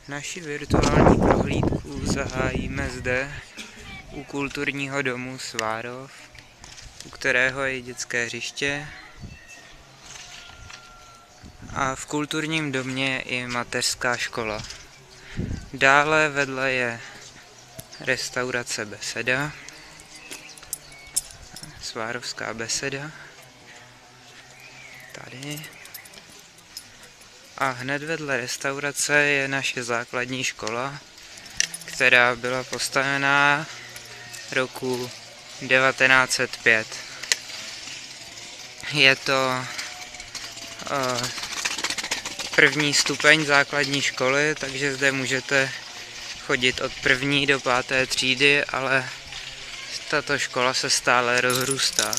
Naši virtuální prohlídku zahájíme zde u kulturního domu Svárov, u kterého je dětské hřiště, a v kulturním domě je i mateřská škola. Dále vedle je restaurace Beseda, Svárovská beseda, tady. A hned vedle restaurace je naše základní škola, která byla postavená roku 1905. Je to první stupeň základní školy, takže zde můžete chodit od 1. do 5. třídy, ale tato škola se stále rozrůstá.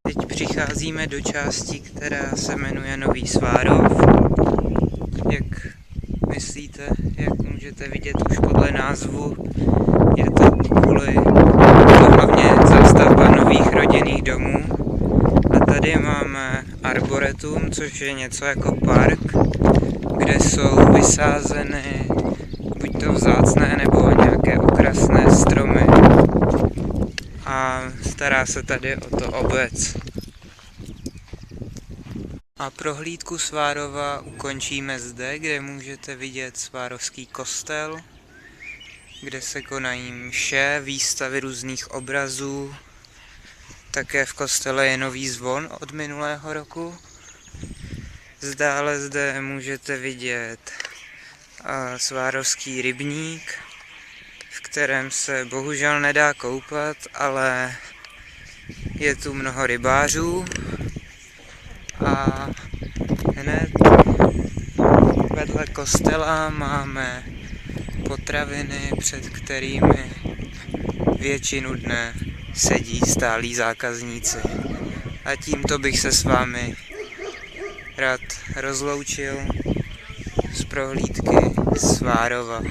Teď přicházíme do části, která se jmenuje Nový Svárov. Jak myslíte, jak můžete vidět už podle názvu, je to hlavně zástavba nových rodinných domů. A tady máme arboretum, což je něco jako park, kde jsou vysázeny buď to vzácné nebo nějaké okrasné stromy. A stará se tady o to obec. A prohlídku Svárova ukončíme zde, kde můžete vidět Svárovský kostel, kde se konají mše, výstavy různých obrazů. Také v kostele je nový zvon od minulého roku. Dále zde můžete vidět Svárovský rybník, v kterém se bohužel nedá koupat, ale je tu mnoho rybářů. A hned vedle kostela máme potraviny, před kterými většinu dne sedí stálí zákazníci. A tímto bych se s vámi rád rozloučil z prohlídky Svárova.